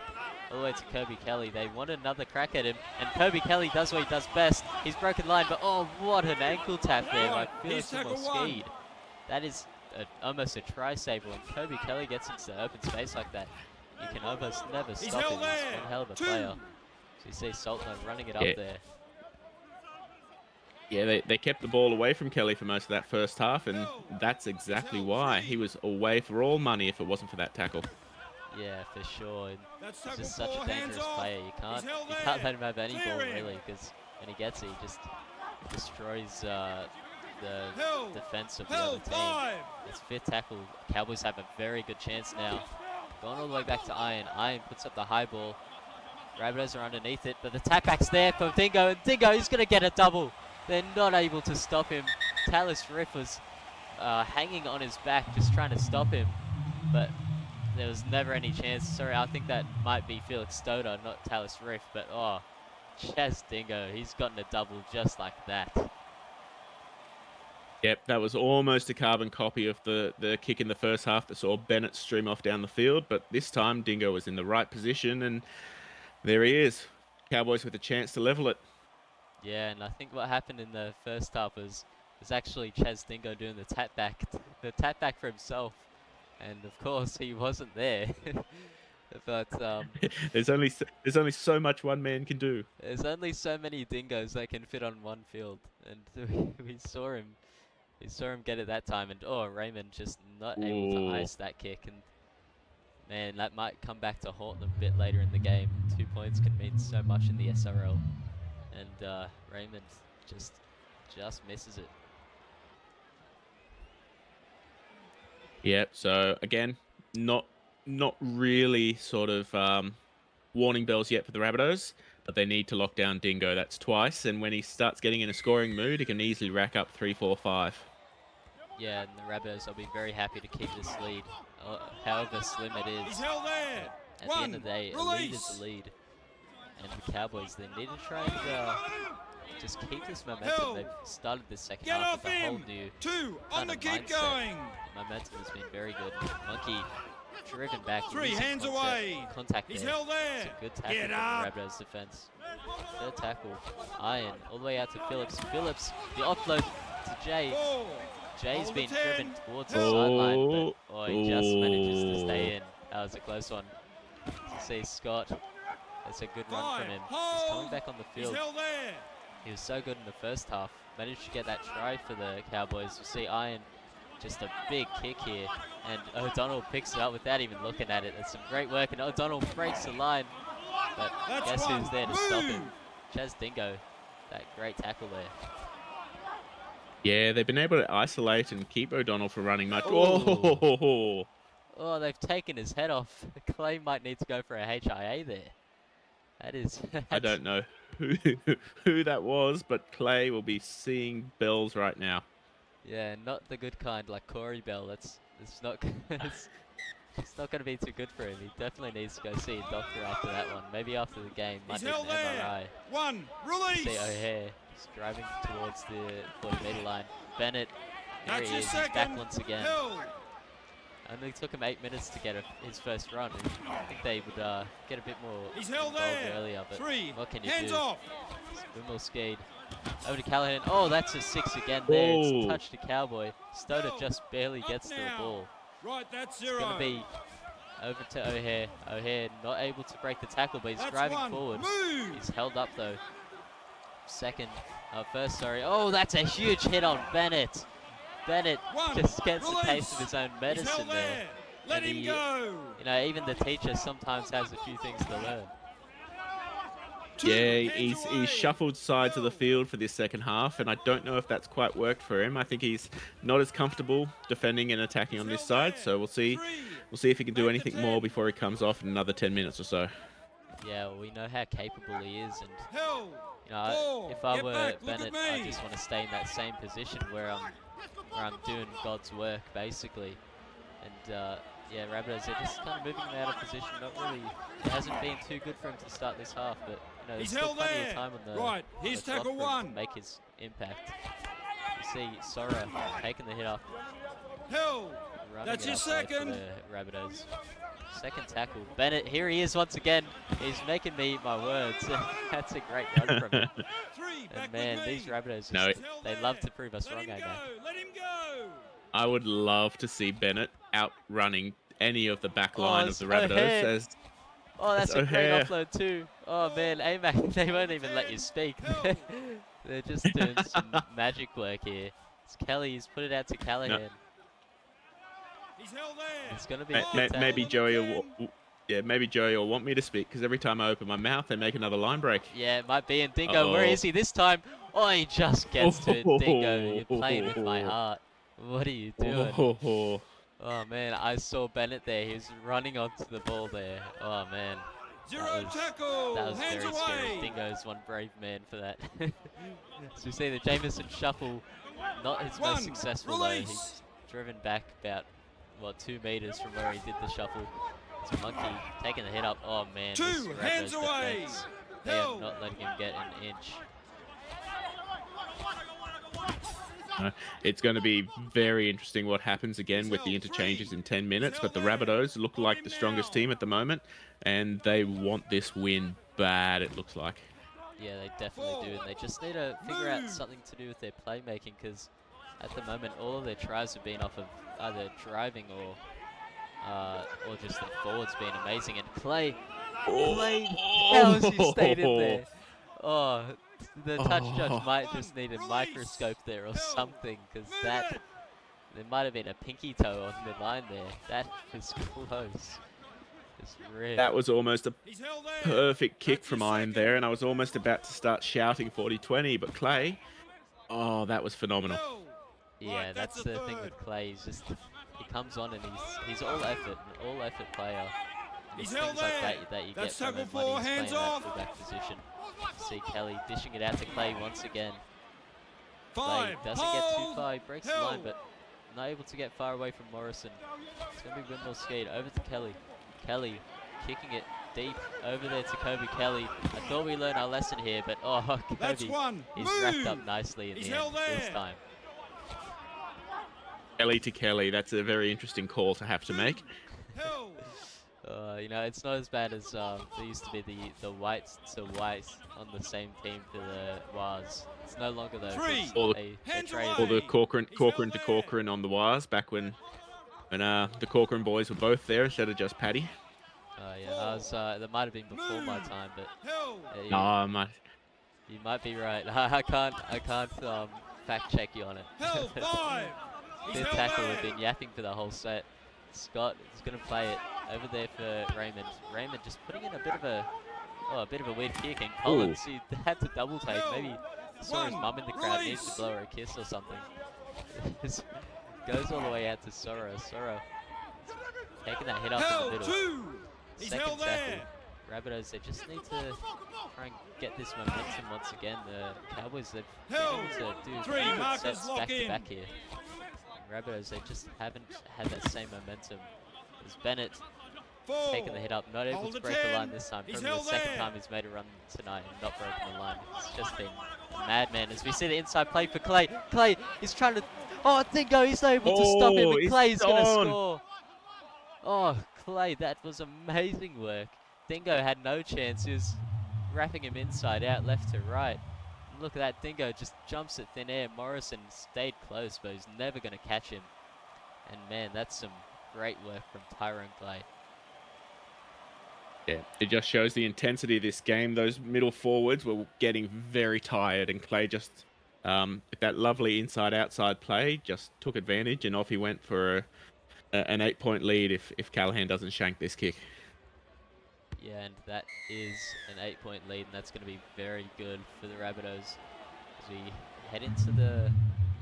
all the way to Kirby Kelly. They want another crack at him, and Kirby Kelly does what he does best. He's broken line, but oh, what an ankle tap there by Felix tackle 1. Speed. That is almost a try saver. When Kirby Kelly gets into the open space like that, you can almost never He's stop him. held He's there. one hell of a 2. player. So you see Saltner running it up Yeah. there. Yeah, they kept the ball away from Kelly for most of that first half, and that's exactly why. He was away for all money if it wasn't for that tackle. Yeah, for sure. And That's he's tackle just such 4. a Hands dangerous off. player. You can't let him have any ball Clear him. really, because when he gets it, he just destroys the Held. defense of the other Held. team. 5. It's 5th tackle. Cowboys have a very good chance now. Going all the way back to Iron. Iron puts up the high ball. Rabbitohs are underneath it, but the tap back's there for Dingo, and Dingo is going to get a double. They're not able to stop him. Talis Riff was hanging on his back, just trying to stop him, but there was never any chance. Sorry, I think that might be Felix Stoddard, not Talis Riff, but oh, Chaz Dingo, he's gotten a double just like that. Yep, that was almost a carbon copy of the kick in the first half that saw Bennett stream off down the field, but this time Dingo was in the right position, and there he is. Cowboys with a chance to level it. Yeah, and I think what happened in the first half was actually Chaz Dingo doing the tap back for himself, and of course he wasn't there. But There's only so much one man can do. there's only so many Dingoes that can fit on one field, and we saw him get it that time, and oh, Raymond just not able to Ooh. ice that kick, and man, that might come back to haunt them a bit later in the game. 2 points can mean so much in the SRL. And Raymond just misses it. Yeah, so again, not really sort of warning bells yet for the Rabbitohs, but they need to lock down Dingo. That's twice, and when he starts getting in a scoring mood, he can easily rack up 3, 4, 5. Yeah, and the Rabbitohs will be very happy to keep this lead, however slim it is. He's held there. At the end of the day, a lead is a lead. And the Cowboys, they need to try and just keep this momentum. They've started this second Get half off with a whole him. new 2 on kind the of keep mindset. going. The momentum has been very good. Monkey driven back. 3 losing hands away. Contact He's there. held there. It's a good tackle Get from up. the Rabbitohs defense. Third tackle. Iron all the way out to Phillips. Phillips, the offload to Jay. 4. Jay's Hold been the 10. driven towards the Oh. sideline, but he just manages to stay in. That was a close one. You see Scott. That's a good run from him. He's coming back on the He's field. held there. He was so good in the first half. Managed to get that try for the Cowboys. You see Iron, just a big kick here. And O'Donnell picks it up without even looking at it. That's some great work. And O'Donnell breaks the line. But That's guess one. who's there to stop him? Move. Chaz Dingo. That great tackle there. Yeah, they've been able to isolate and keep O'Donnell from running much. Oh. Oh, Oh, they've taken his head off. Clay might need to go for a HIA there. That is... I don't know who that was, but Clay will be seeing bells right now. Yeah, not the good kind like Corey Bell. It's not it's not going to be too good for him. He definitely needs to go see a doctor after that one. Maybe after the game, might He's need an held there. MRI. 1. Release. See O'Hare just driving towards the 40-meter line. Bennett, here That's he his is. He's second. back once again. Held. Only took him 8 minutes to get his first run. And I think they would get a bit more He's held involved there. earlier, but 3. what can you Hands do? off. Wimmel skied. Over to Callahan. Oh, that's a 6 again there. It's Oh. a touch to Cowboy. Stoner just barely gets to the now. ball. Right, that's It's 0. going to be over to O'Hare. O'Hare not able to break the tackle, but he's That's driving 1. forward. Move. He's held up though. First, sorry. Oh, that's a huge hit on Bennett. Bennett 1. just gets a Release. taste of his own He's medicine held there. there. Let And him he- go. You know, even the teacher sometimes has a few things to learn. 2 Yeah, hands away. he's shuffled sides of the Held. field for this second half, and I don't know if that's quite worked for him. I think he's not as comfortable defending and attacking on this side, so we'll see. 3. We'll see if he can do Make the anything more 10. before he comes off in another 10 minutes or so. Yeah, well, we know how capable he is, and Held. you know, 4. if I Get were back. Look at Bennett, I me. just want to stay in that same position where I'm doing God's work basically. And yeah, Rabbitohs are just kind of moving him out of position. Not really. It hasn't been too good for him to start this half, but you know, there's He's still held plenty there. of time on the Right, on here's the clock tackle for him 1. to make his impact. You see Sora taking the hit up, Held. running That's it his up there for second. the Rabbitohs. Second tackle. Bennett, here he is once again. He's making me eat my words. That's a great run from him. 3. Back And man, with me. these Rabbitohs, No, just, they love to prove us Let wrong, him I go. know. Let him go. I would love to see Bennett outrunning any of the back line of it's the Rabbitohs. O'Hare. As Oh, that's a great O'Hare. offload too. Oh man, AMAC, they won't even let you speak. They're just doing some magic work here. It's Kelly, he's put it out to Callahan. He's held there. It's going to be a good tackle. maybe Joey will want me to speak because every time I open my mouth, they make another line break. Yeah, it might be. And Dingo, where Uh-oh. is he this time? Oh, he just gets to it. Dingo, you're playing with my heart. What are you doing? Oh, Oh man, I saw Bennett there. He was running onto the ball there. Oh man. 0 was- tackle. That was Hands very away. scary. Dingo's one brave man for that. So we see the Jameson shuffle, not his 1. most successful though. Release. He's driven back about, 2 meters from where he did the shuffle. It's Monkey taking the hit up. Oh man, 2 this Rabbitohs hands away. defense, they are Held. not letting him get an inch. it's going to be very interesting what happens again with the interchanges in 10 minutes. But the Rabbitohs look like the strongest team at the moment, and they want this win bad, it looks like. Yeah, they definitely do, and they just need to figure out something to do with their playmaking, because at the moment all of their tries have been off of either driving or just their forwards being amazing. And Clay, how has he stayed in there? Oh, the touch judge might just need a microscope there or something, because there might have been a pinky toe on the line there. That was close. Just really. That was almost a He's held there. perfect kick That's from his Iron second. there, and I was almost about to start shouting 40-20, but Clay, oh, that was phenomenal. Held. Yeah, Right, that's the the thing third. with Clay. He's just he comes on and he's all effort, an all effort player. And He's it's held things like there. that you That's get from tackle him when for, he's hands playing off. that fullback position. See Kelly dishing it out to Clay once again. Clay 5. doesn't get too Hold. far, he breaks the line, Held. but not able to get far away from Morrison. It's going to be Wimble Skate over to Kelly. Kelly kicking it deep over there to Kobe Kelly. I thought we learned our lesson here, but oh, That's Kobe, one. he's Move. wrapped up nicely in He's the end held this there. time. Kelly to Kelly. That's a very interesting call to have to make. Held. You know, it's not as bad as there used to be the whites to whites on the same team for the Wars. It's no longer though. 'Cause Or they hands traded away. Or the Corcoran He's held to there. Corcoran on the wires back when the Corcoran boys were both there instead of just Paddy. yeah, I was. That might have been before my time, but Held. you, Nah, mate. you might be right. I can't fact check you on it. Held. 5. He's Fifth held tackle there. have been yapping for the whole set. Scott is going to play it over there for Raymond. Raymond just putting in a bit of a weird kick, and Collins he had to double take. Maybe saw his mum in the crowd, needs to blow her a kiss or something. Goes all the way out to Soro. Soro taking that hit up in the Held. middle. 2. He's Second held tackle. there. Rabbitohs, they just need to try and get this momentum once again. The Cowboys, they've been Held. able to do 3. pretty good Markers sets lock back to in. back here. Rabbitohs, they just haven't had that same momentum. As Bennett 4. taking the hit up, not able Hold to it break the 10. line this time. He's Probably the held second there. time he's made a run tonight and not broken the line. It's just been a madman. As we see the inside play for Clay. Clay is trying to. Oh, Dingo, he's not able to stop him, but he's Clay's going to gone. score. Oh, Clay, that was amazing work. Dingo had no chance. He was wrapping him inside out, left to right. And look at that. Dingo just jumps at thin air. Morrison stayed close, but he's never going to catch him. And man, that's some great work from Tyrone Clay. Yeah, it just shows the intensity of this game. Those middle forwards were getting very tired, and Clay just, with that lovely inside-outside play, just took advantage, and off he went for an 8-point lead if Callahan doesn't shank this kick. Yeah, and that is an 8-point lead, and that's going to be very good for the Rabbitohs as we head into the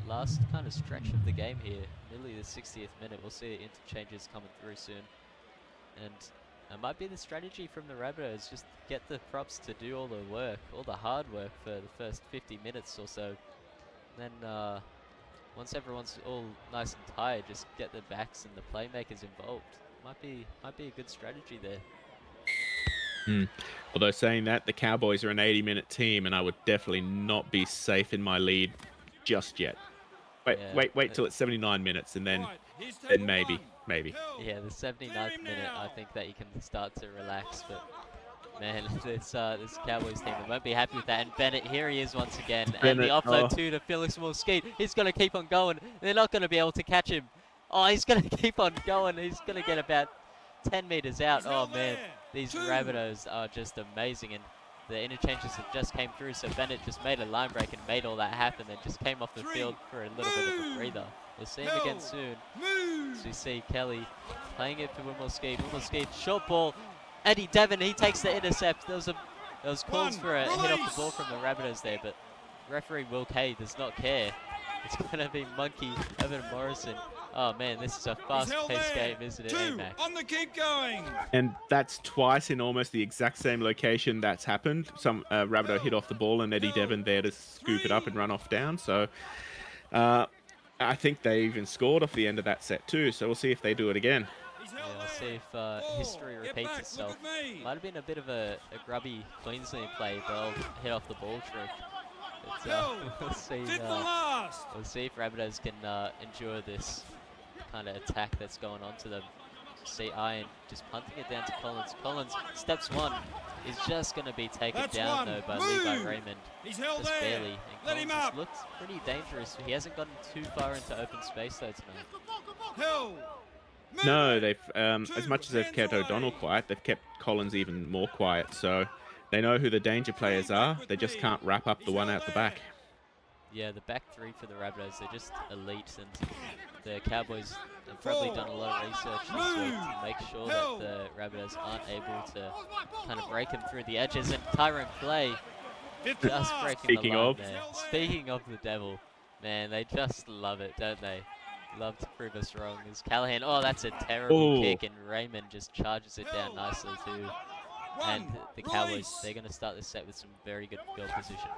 last kind of stretch of the game here, nearly the 60th minute. We'll see the interchanges coming through soon, and it might be the strategy from the Rabbitohs, just get the props to do all the work, all the hard work for the first 50 minutes or so. Then once everyone's all nice and tired, just get the backs and the playmakers involved. Might be a good strategy there. Although saying that, the Cowboys are an 80-minute team, and I would definitely not be safe in my lead just yet. Wait till it's 79 minutes, and then Right. Here's tackle maybe. 1. Held. Yeah, the 79th minute, I think that you can start to relax, but man, this Cowboys team, they won't be happy with that. And Bennett, here he is once again, and the Bennett, offload to Felix Mulskeet. He's going to keep on going. They're not going to be able to catch him. Oh, he's going to keep on going. He's going to get about 10 meters out. He's Oh held man, there. these 2. Rabbitohs are just amazing, and the interchanges have just came through, so Bennett just made a line break and made all that happen, then just came off the 3. field for a little bit of a breather. We'll see him again Held. soon. Move. So you see Kelly playing it for Wimble-Skeet. Wimble-Skeet, short ball. Eddie Devon, he takes the intercept. There was calls 1. for a hit off Release. the ball from the Rabbitohs there, but referee Will Kay does not care. It's going to be Monkey over to Morrison. Oh man, this is a He's held fast-paced there. game, isn't it, 2. AMAC? On the keep going. And that's twice in almost the exact same location that's happened. Some Rabbitoh hit off the ball, and Eddie Devon there to scoop it up and run off down. So I think they even scored off the end of that set too. So we'll see if they do it again. He's Yeah, held we'll see there. if 4. history Get repeats back. itself. Look at me. Might have been a bit of a grubby Queensland play, the old hit off the ball trick. But, Held. we'll see. 5th and last. We'll see if Rabbitohs can endure this kind of attack that's going on to them. See Iron just punting it down to Collins. Collins steps one. Is just going to be taken That's down 1. though by Move. Levi Raymond. He's held Just there. barely. And Let him Collins just up. looks pretty dangerous. He hasn't gotten too far into open space though tonight. Held. Move. No, they've as much as they've kept hands O'Donnell away. quiet, they've kept Collins even more quiet. So they know who the danger players are. They just can't wrap up the one out the back. Yeah, the back three for the Rabbitohs, they're just elite, and the Cowboys have probably done a lot of research this week to make sure that the Rabbitohs aren't able to kind of break them through the edges, and Tyrone Clay 5th and just last. breaking Speaking the line of. there. Speaking of the devil, man, they just love it, don't they? Love to prove us wrong. Is Callahan? Oh, that's a terrible Ooh. kick, and Raymond just charges it down nicely too. And the Cowboys, they're going to start this set with some very good field position.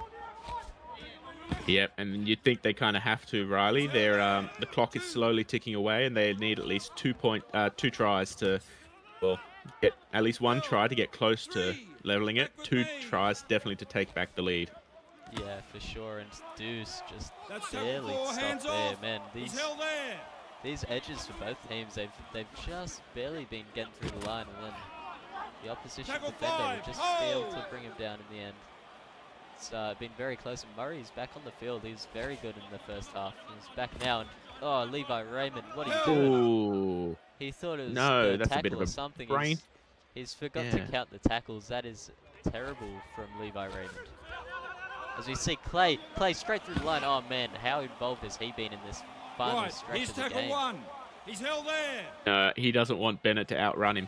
Yep, and you'd think they kind of have to, Riley. They're the clock is slowly ticking away, and they need at least 2 tries to, well, get at least 1 try to get close to leveling it. 2 tries definitely to take back the lead. Yeah, for sure. And Deuce just That's barely four, stopped hands there, off. man. He's held there. These edges for both teams, they've just barely been getting through the line, and then the opposition Tackle defender five, would just be able to hold. bring him down in the end. It's been very close, and Murray's back on the field. He's very good in the first half. He's back now, and oh, Levi Raymond, what are you doing? Ooh. He thought it was No, the that's a tackle bit of or a something. brain. He's forgot Yeah. to count the tackles. That is terrible from Levi Raymond. As we see Clay straight through the line. Oh man, how involved has he been in this final Right, stretch he's of the tackle game? 1. He's held there. He doesn't want Bennett to outrun him.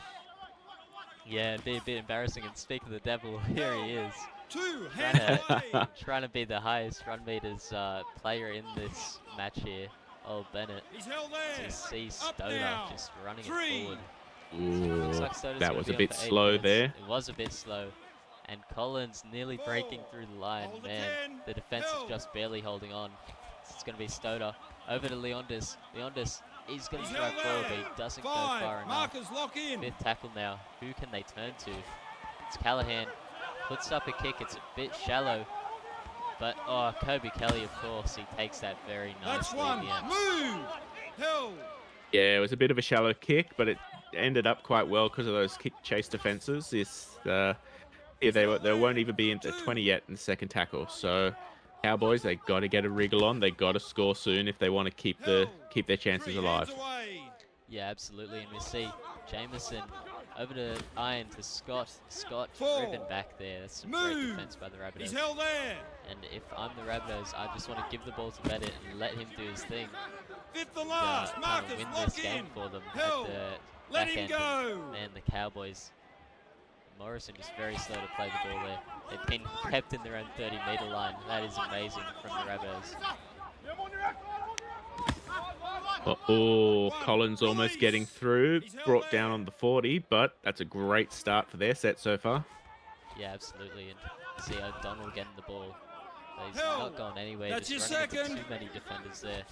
Yeah, it'd be a bit embarrassing. And speak of the devil, here he is. 2 Trying hands to, away. trying to be the highest run meters player in this match here. Old Bennett. He's held As there. you see Up Stoner now. just running 3. it forward. Ooh, Looks like Stoner's that gonna was be a on bit for 8 slow minutes. there. It was a bit slow. And Collins nearly breaking through the line. Hold the Man, 10. the defense is Held. just barely holding on. It's going to be Stoner. Over to Leondis. Leondis, he's going to He's drive held forward, there. but he doesn't go 5. far enough. Markers lock in. 5th tackle now. Who can they turn to? It's Callahan. Puts up a kick. It's a bit shallow. But, oh, Kobe Kelly, of course, he takes that very That's nicely in 1. the end. Move. Held. Yeah, it was a bit of a shallow kick, but it ended up quite well because of those kick chase defenses. They won't even be into 20 yet in the second tackle. So Cowboys, they got to get a wriggle on. They got to score soon if they want to keep their chances 3 alive. hands away. Yeah, absolutely. And we see Jameson over to Iron to Scott. Scott 4. driven back there. That's some great Move. defense by the He's Rabbitohs. held there. And if I'm the Rabbitohs, I just want to give the ball to Bennett and let him do his thing. 5th and last. Kind of Markers win lock this in. game for them Held. at the Let back him end. go. And, man, the Cowboys. Morrison just very slow to play the ball there. They've been kept in their own 30-meter line. That is amazing from the Rabbitohs. Oh, Collins almost getting through. Brought down on the 40, but that's a great start for their set so far. Yeah, absolutely. And see O'Donnell getting the ball. But he's Held. not going anywhere. That's just your running into second. too many defenders there.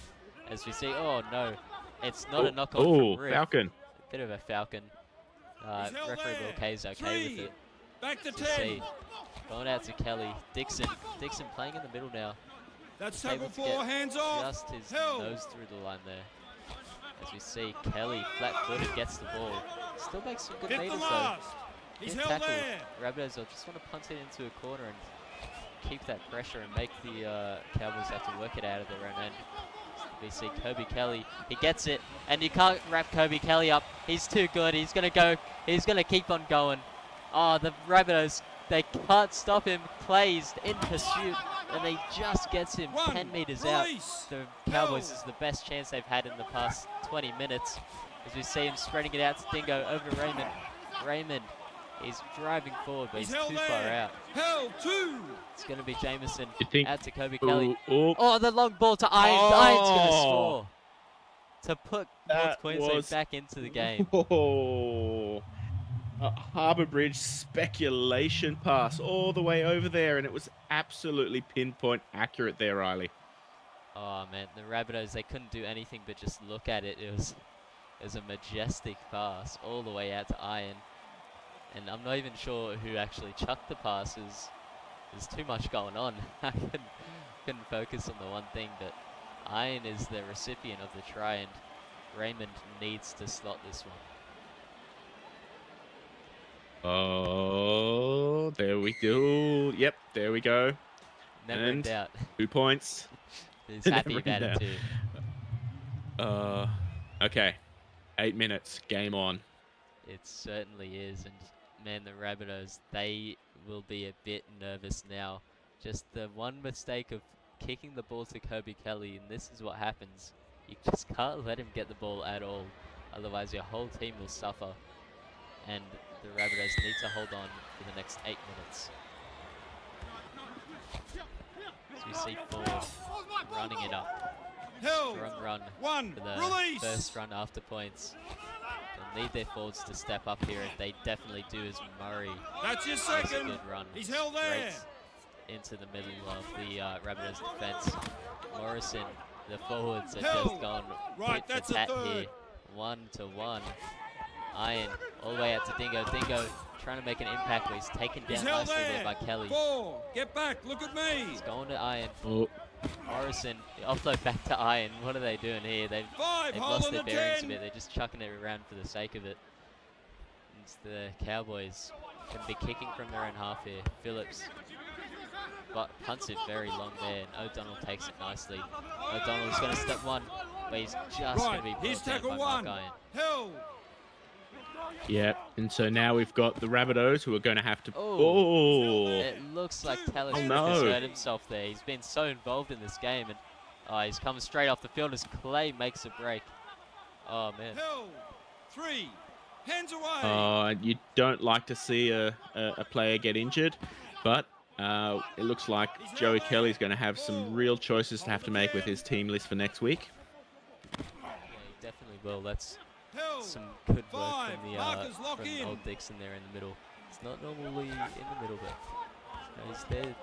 As we see, oh no, it's not a knock on Oh, from Riff. Falcon. A bit of a Falcon. He's held Referee there. Will Kay's okay 3. with it. Back to As we 10. see, going out to Kelly. Dixon playing in the middle now. That's Able tackle to 4. get Hands off. Just his Held. nose through the line there. As we see Kelly, flat-footed, gets the ball. Still makes some good 5th meters and though. last. He's Fifth held tackle. there. Rabbitohs will just want to punt it into a corner and keep that pressure and make the Cowboys have to work it out of their own end. We see Kobe Kelly. He gets it, and you can't wrap Kobe Kelly up. He's too good. He's gonna go. He's gonna keep on going. Oh, the Rabbitohs, they can't stop him. Clay's in pursuit, and they just gets him 1. 10 meters out. Release. The Cowboys Held. is the best chance they've had in the past 20 minutes. As we see him spreading it out to Dingo over to Raymond. Raymond is driving forward, but he's He's held too far there. out. Held 2. It's going to be Jameson You think? out to Kobe Kelly. Ooh, Oh, the long ball to Irons. Oh. Irons going to score to put North That Queensland was- back into the game. Oh, a Harbour Bridge speculation pass all the way over there, and it was absolutely pinpoint accurate there, Riley. Oh man, the Rabbitohs, they couldn't do anything but just look at it. It was a majestic pass all the way out to Iron. And I'm not even sure who actually chucked the passes. There's too much going on. I couldn't focus on the one thing, but Iron is the recipient of the try, and Raymond needs to slot this one. Oh, there we go. Yep, there we go. Never in And doubt. 2 points. He's happy Never in about it doubt. too. Okay. 8 minutes. Game on. It certainly is, and man, the Rabbitohs, they will be a bit nervous now. Just the one mistake of kicking the ball to Kobe Kelly, and this is what happens. You just can't let him get the ball at all, otherwise your whole team will suffer. And the Rabbitohs need to hold on for the next 8 minutes. As we see Ford running it up. Held. strong run One. for the Release. first run after points. They'll need their forwards to step up here, and they definitely do, as Murray That's your makes a second. good run He's held there. straight into the middle of the Rabbitohs defence. Morrison, the forwards are Held. just gone Right, tit that's for a tat third. here. 1-1. Iron all the way out to Dingo. Dingo trying to make an impact, but he's taken He's down held nicely there. there by Kelly. 4. Get back. Look at me. He's going to Iron. Oh, Morrison, the offload back to Iron. What are they doing here? They've 5. lost Hold on their the bearings a 10. bit. They're just chucking it around for the sake of it. It's the Cowboys going to be kicking from their own half here. Phillips punts it very long there, and O'Donnell takes it nicely. O'Donnell's going to step one, but he's just going to be Right. Here's brought down tackle by 1. Mark Iron. Held. yeah. And so now we've got the Rabbitohs who are going to have to. Oh. Oh, It looks like Taylor Oh, Swift no. has hurt himself there. He's been so involved in this game, and he's coming straight off the field as Clay makes a break. Oh, man. Held. 3. Hands away. You don't like to see a player get injured, but it looks like Joey Kelly's going to have some real choices to have to make with his team list for next week. Yeah, he definitely will. That's Held. some good work 5. from the Markers lock in. old Dixon there in the middle. It's not normally in the middle, but he's there.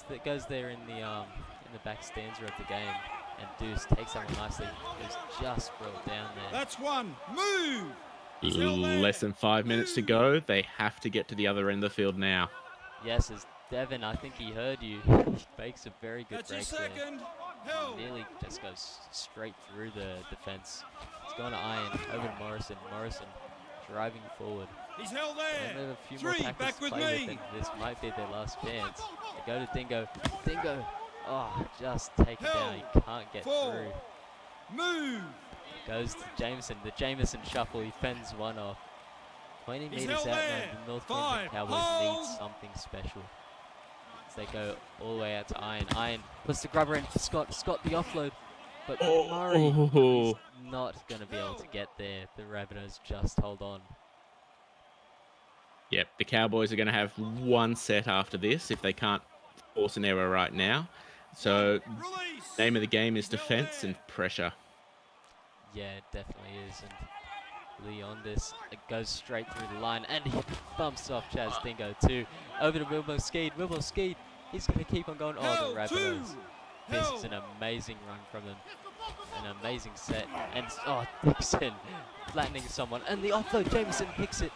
That goes there in the back stanza of the game, and Deuce takes that one nicely. It was just brought down there. That's 1. Move. He's held there. Less than 5 minutes to go. They have to get to the other end of the field now. Yes, as Devin, I think he heard you. He makes a very good That's your break there. second. Held. Nearly just goes straight through the defense. It's going to Iron, over to Morrison. Morrison driving forward. He's held And there. they have a few more 3. tackles Back to with play with, me. and this might be their last chance. They go to Dingo. Dingo, just take it down. He can't get 4. through. Move. Goes to Jameson. The Jameson shuffle. He fends one off. 20 He's meters held out there. now. The North 5. Queensland Cowboys Hold. need something special. As they go all the way out to Iron. Iron puts the grubber in for Scott. Scott the offload. But Murray is not going to be able to get there. The Rabbitohs just hold on. Yep, the Cowboys are going to have one set after this if they can't force an error right now. So, Release. name of the game is defense and pressure. Yeah, it definitely is. And Leondis goes straight through the line, and he bumps off Chaz Dingo too. Over to Wilmo Skeed. Wilmo Skeed, he's going to keep on going. Oh, the Held. 2. Rabbitohs. This is an amazing run from them. An amazing set. And, Dixon flattening someone. And the offload, Jameson picks it.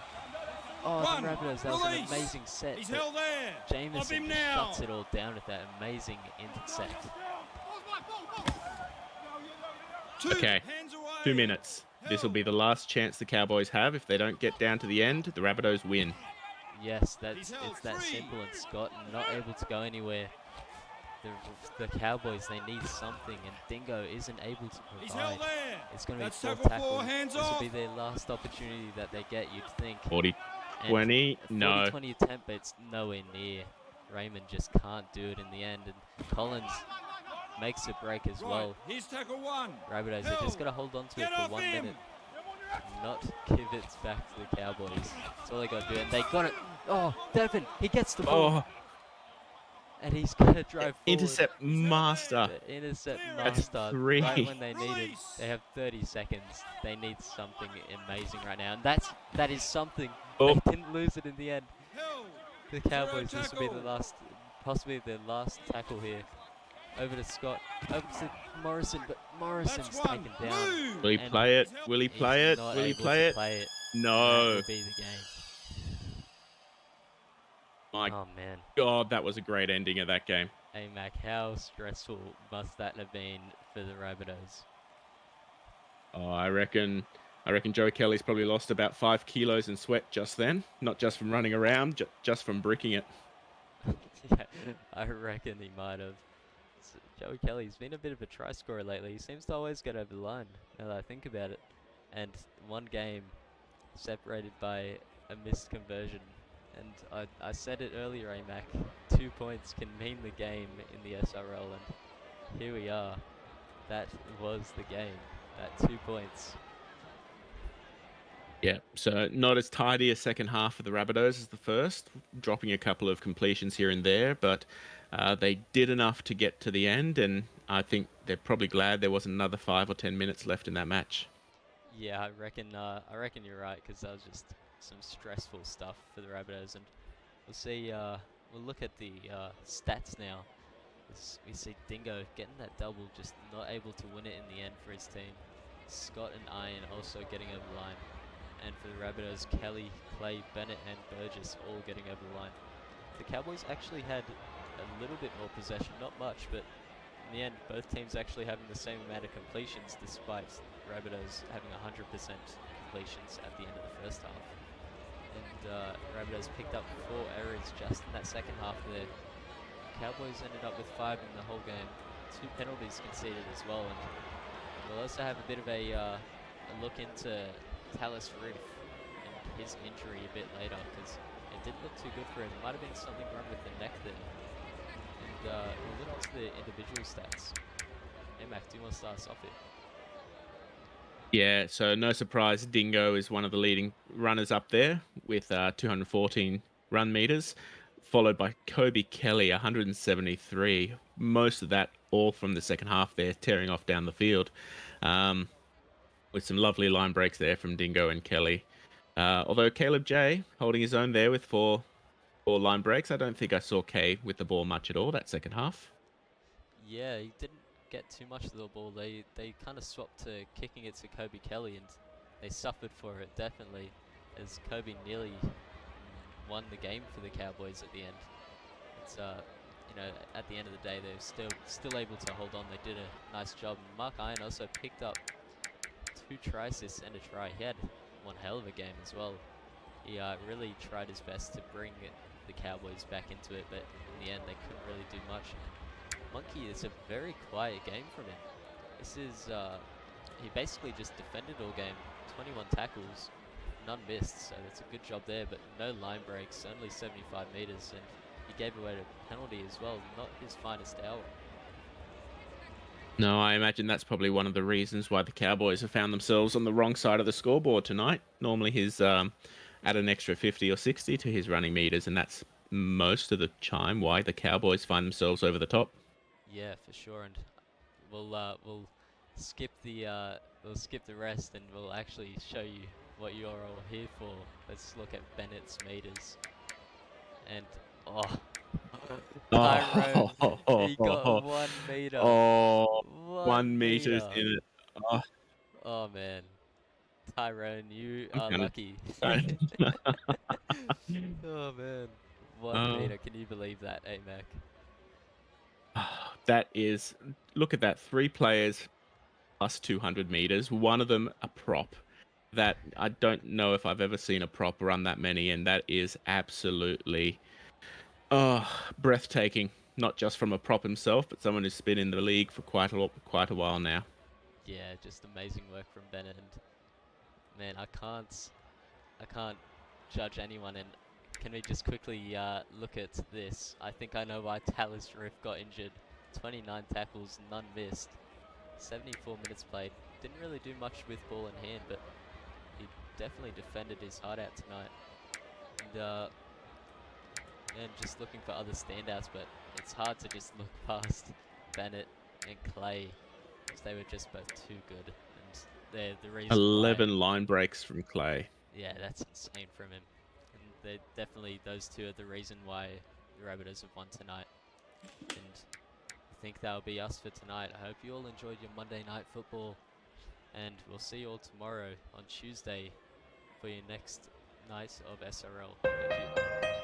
Oh, 1. the Rabbitohs, that was an Release. amazing set. He's but held there. Off Jameson him just now. shuts it all down with that amazing intercept. 2. Okay, Hands away. 2 minutes. This will be the last chance the Cowboys have. If they don't get down to the end, the Rabbitohs win. Yes, He's held it's that 3. simple, and Scott not able to go anywhere. The Cowboys, they need something, and Dingo isn't able to He's provide. held there. It's going to be That's fourth tackle tackle. 4. Hands This will off. be their last opportunity that they get, you'd think. 40, And 20, a no. 40-20 attempt, but it's nowhere near. Raymond just can't do it in the end, and Collins makes a break as Right. well. Here's tackle 1. Rabbitohs, they just got to hold on to Get it for off 1 him. minute. Not give it back to the Cowboys. That's all they got to do, and they got it. Oh, Devin, he gets the ball, Oh, and he's going to drive forward. intercept master. The intercept That's master, 3. right when they need it. Release. They have 30 seconds. They need something amazing right now, and that is something. Oh. They didn't lose it in the end. Held. The Cowboys, this will be the tackle. last, possibly their last tackle here. Over to Scott, over to Morrison, but Morrison's That's 1. taken down. Move. Will he And play it? Will he He's play it? not Will he able play to it? play it. That No. will be the game. My Oh man. God, that was a great ending of that game. Hey Mac, how stressful must that have been for the Rabbitohs? Oh, I reckon Joe Kelly's probably lost about 5 kilos in sweat just then. Not just from running around, just from bricking it. Yeah, I reckon he might have. Joey Kelly's been a bit of a try scorer lately. He seems to always get over the line, now that I think about it. And one game separated by a missed conversion. And I said it earlier, Mac, 2 points can mean the game in the SRL, and here we are. That was the game, that 2 points. Yeah, so not as tidy a second half for the Rabbitohs as the first, dropping a couple of completions here and there, but They did enough to get to the end, and I think they're probably glad there wasn't another 5 or 10 minutes left in that match. Yeah, I reckon you're right, because that was just some stressful stuff for the Rabbitohs, and we'll see. We'll look at the stats now. We see Dingo getting that double, just not able to win it in the end for his team. Scott and Iron also getting over the line, and for the Rabbitohs, Kelly, Clay, Bennett, and Burgess all getting over the line. The Cowboys actually had a little bit more possession, not much, but in the end, both teams actually having the same amount of completions, despite Rabbitohs having 100% completions at the end of the first half. And Rabbitohs picked up 4 errors just in that second half there. Cowboys ended up with 5 in the whole game. 2 penalties conceded as well, and we'll also have a bit of a look into Tallis Roof and his injury a bit later, because it didn't look too good for him. Might have been something wrong with the neck there. And we'll look into the individual stats. Hey Mac, do you want to start us off here? Yeah, so no surprise, Dingo is one of the leading runners up there with 214 run meters, followed by Kobe Kelly, 173. Most of that all from the second half there, tearing off down the field, with some lovely line breaks there from Dingo and Kelly. Although Caleb J holding his own there with four line breaks. I don't think I saw Kay with the ball much at all that second half. Yeah, he didn't get too much of the ball. They kind of swapped to kicking it to Kobe Kelly, and they suffered for it, definitely, as Kobe nearly won the game for the Cowboys at the end. It's you know, at the end of the day, they're still able to hold on. They did a nice job. And Mark Iron also picked up 2 try assists and a try. He had one hell of a game as well. He really tried his best to bring the Cowboys back into it, but in the end, they couldn't really do much. Monkey, is a very quiet game from him. This is, he basically just defended all game, 21 tackles, none missed, so that's a good job there, but no line breaks, only 75 meters, and he gave away a penalty as well, not his finest hour. No, I imagine that's probably one of the reasons why the Cowboys have found themselves on the wrong side of the scoreboard tonight. Normally he's add an extra 50 or 60 to his running meters, and that's most of the time why the Cowboys find themselves over the top. Yeah, for sure, and we'll skip the rest, and we'll actually show you what you're all here for. Let's look at Bennett's meters, and Tyrone, he got 1 meter. Oh, 1 1 meter in it. Oh, oh man, Tyrone, you I'm are kinda- lucky. Oh man, 1 Oh. meter. Can you believe that, Mac? That is, look at that, 3 players plus 200 meters, one of them a prop. That, I don't know if I've ever seen a prop run that many, and that is absolutely breathtaking. Not just from a prop himself, but someone who's been in the league for quite a while now. Yeah, just amazing work from Bennett, and man, I can't judge anyone. And can we just quickly look at this? I think I know why Tallis Roof got injured. 29 tackles, none missed. 74 minutes played. Didn't really do much with ball in hand, but he definitely defended his heart out tonight. And just looking for other standouts, but it's hard to just look past Bennett and Clay, because they were just both too good. And they're the reason 11 line breaks from Clay. Yeah, that's insane from him. And they're definitely, those two are the reason why the Rabbitohs have won tonight. And I think that'll be us for tonight. I hope you all enjoyed your Monday night football. And we'll see you all tomorrow on Tuesday for your next night of SRL. Thank you.